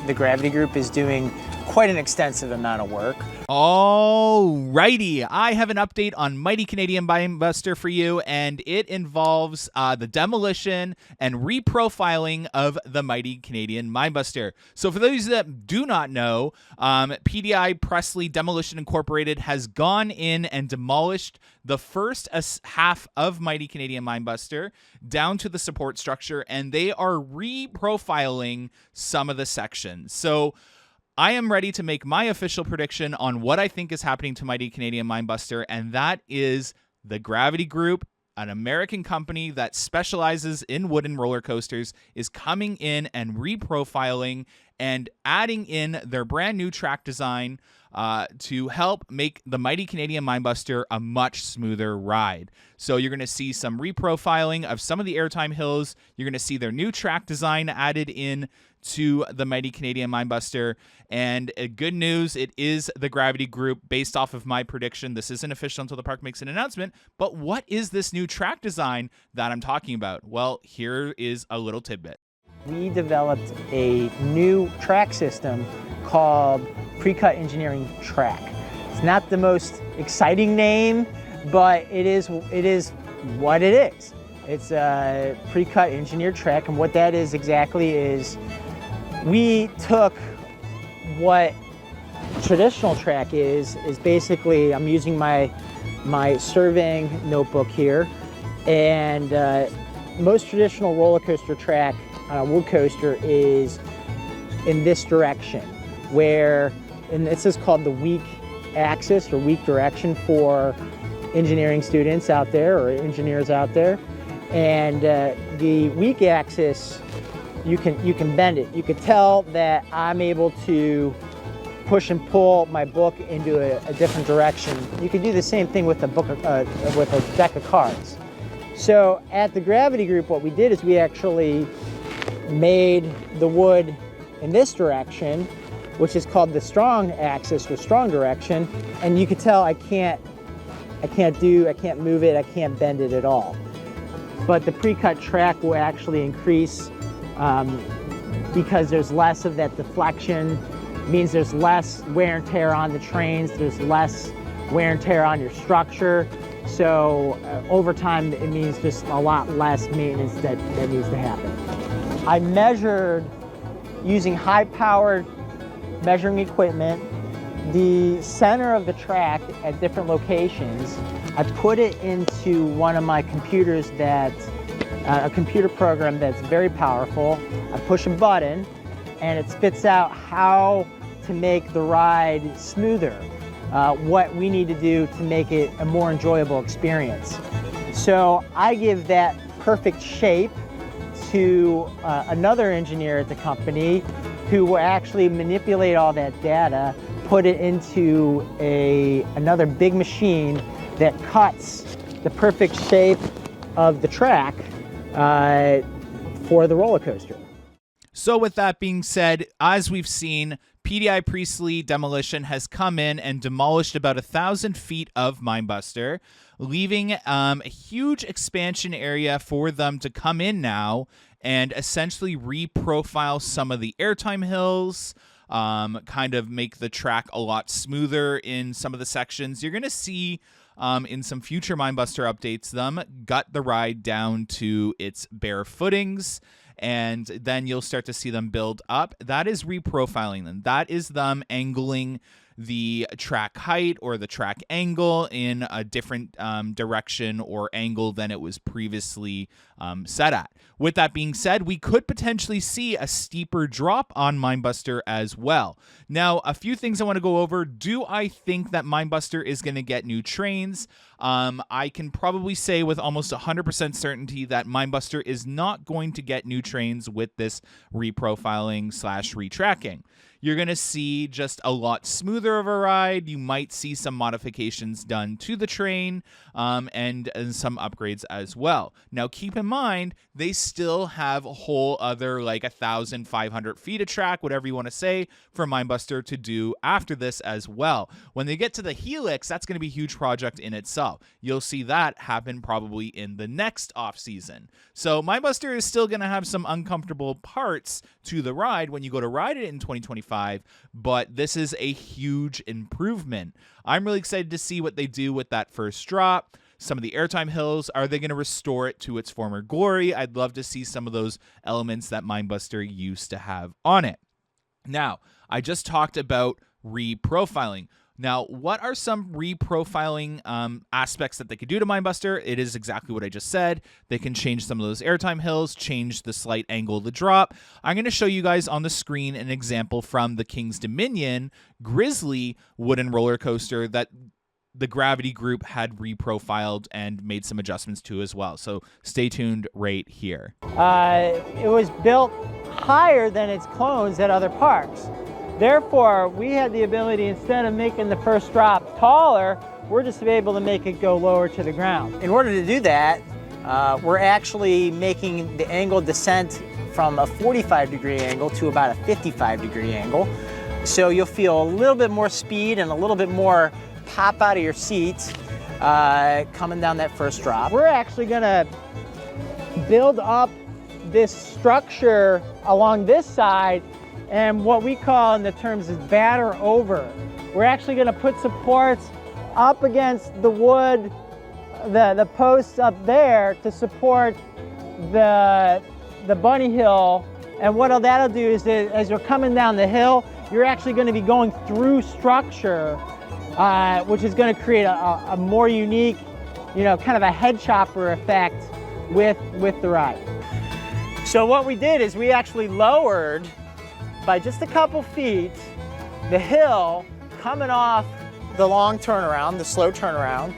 the Gravity Group is doing quite an extensive amount of work. Alrighty, I have an update on Mighty Canadian Minebuster for you, and it involves the demolition and reprofiling of the Mighty Canadian Minebuster. So for those that do not know, PDI Presley Demolition Incorporated has gone in and demolished the first half of Mighty Canadian Minebuster down to the support structure, and they are reprofiling some of the sections. So I am ready to make my official prediction on what I think is happening to Mighty Canadian Minebuster, and that is the Gravity Group, an American company that specializes in wooden roller coasters, is coming in and reprofiling and adding in their brand new track design to help make the Mighty Canadian Minebuster a much smoother ride. So you're going to see some reprofiling of some of the airtime hills. You're going to see their new track design added in to the Mighty Canadian Minebuster. And good news, it is the Gravity Group based off of my prediction. This isn't official until the park makes an announcement. But what is this new track design that I'm talking about? Well, here is a little tidbit. We developed a new track system called Pre-Cut Engineering Track. It's not the most exciting name, but it is what it is. It's a pre-cut engineered track, and what that is exactly is we took what traditional track is basically, I'm using my surveying notebook here, and most traditional roller coaster track on a wood coaster is in this direction, where, and this is called the weak axis or weak direction for engineering students out there or engineers out there. And the weak axis, you can bend it. You could tell that I'm able to push and pull my book into a different direction. You could do the same thing with a book, with a deck of cards. So at the Gravity Group, what we did is we actually made the wood in this direction, which is called the strong axis or strong direction. And you could tell I can't move it, I can't bend it at all. But the pre-cut track will actually increase because there's less of that deflection. It means there's less wear and tear on the trains, there's less wear and tear on your structure. So over time, it means just a lot less maintenance that needs to happen. I measured using high-powered measuring equipment the center of the track at different locations. I put it into one of my computers a computer program that's very powerful. I push a button and it spits out how to make the ride smoother, what we need to do to make it a more enjoyable experience. So I give that perfect shape to another engineer at the company who will actually manipulate all that data, put it into another big machine that cuts the perfect shape of the track for the roller coaster. So with that being said, as we've seen, PDI Presley Demolition has come in and demolished about 1,000 feet of Minebuster, leaving a huge expansion area for them to come in now and essentially reprofile some of the airtime hills, kind of make the track a lot smoother in some of the sections. You're going to see in some future Minebuster updates them gut the ride down to its bare footings, and then you'll start to see them build up. That is reprofiling them. That is them angling the track height or the track angle in a different direction or angle than it was previously set at. With that being said, we could potentially see a steeper drop on Minebuster as well. Now, a few things I want to go over. Do I think that Minebuster is going to get new trains? I can probably say with almost 100% certainty that Minebuster is not going to get new trains with this reprofiling / retracking. You're going to see just a lot smoother of a ride. You might see some modifications done to the train and some upgrades as well. Now, keep in mind, they still have a whole other like 1,500 feet of track, whatever you want to say, for Minebuster to do after this as well. When they get to the Helix, that's going to be a huge project in itself. well. You'll see that happen probably in the next off season. So Minebuster is still going to have some uncomfortable parts to the ride when you go to ride it in 2025, but this is a huge improvement. I'm really excited to see what they do with that first drop. Some of the airtime hills, are they going to restore it to its former glory? I'd love to see some of those elements that Minebuster used to have on it. Now, I just talked about reprofiling. Now, what are some reprofiling aspects that they could do to Minebuster? It is exactly what I just said. They can change some of those airtime hills, change the slight angle of the drop. I'm going to show you guys on the screen an example from the King's Dominion Grizzly wooden roller coaster that the Gravity Group had reprofiled and made some adjustments to as well. So stay tuned right here. It was built higher than its clones at other parks. Therefore, we had the ability, instead of making the first drop taller, we're just able to make it go lower to the ground. In order to do that, we're actually making the angle descent from a 45-degree angle to about a 55-degree angle. So you'll feel a little bit more speed and a little bit more pop out of your seats coming down that first drop. We're actually gonna build up this structure along this side, and what we call in the terms is batter over. We're actually gonna put supports up against the wood, the posts up there to support the bunny hill. And what that'll do is that as you're coming down the hill, you're actually gonna be going through structure, which is going to create a more unique, kind of a head chopper effect with the ride. So what we did is we actually lowered by just a couple feet the hill coming off the long turnaround, the slow turnaround.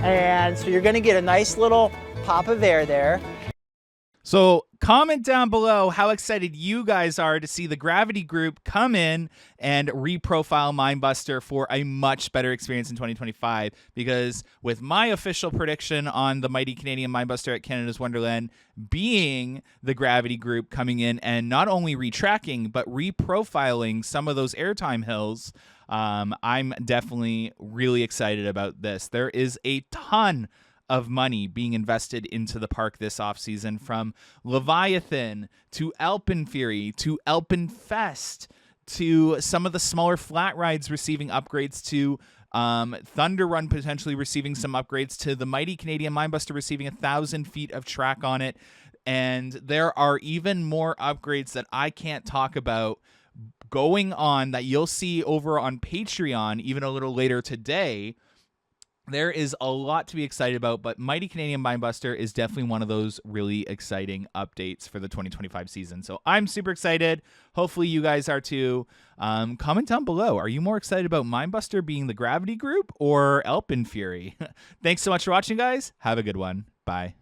And so you're going to get a nice little pop of air there. So comment down below how excited you guys are to see the Gravity Group come in and reprofile Minebuster for a much better experience in 2025. Because with my official prediction on the mighty Canadian Minebuster at Canada's Wonderland being the Gravity Group coming in and not only retracking, but reprofiling some of those airtime hills, I'm definitely really excited about this. There is a ton of money being invested into the park this offseason, from Leviathan to Alpenfury to Alpenfest to some of the smaller flat rides receiving upgrades, to Thunder Run potentially receiving some upgrades, to the mighty Canadian Minebuster receiving 1,000 feet of track on it. And there are even more upgrades that I can't talk about going on that you'll see over on Patreon even a little later today. There is a lot to be excited about, but Mighty Canadian Minebuster is definitely one of those really exciting updates for the 2025 season. So I'm super excited. Hopefully you guys are too. Comment down below. Are you more excited about Minebuster being the Gravity Group or Alpenfury? Thanks so much for watching, guys. Have a good one. Bye.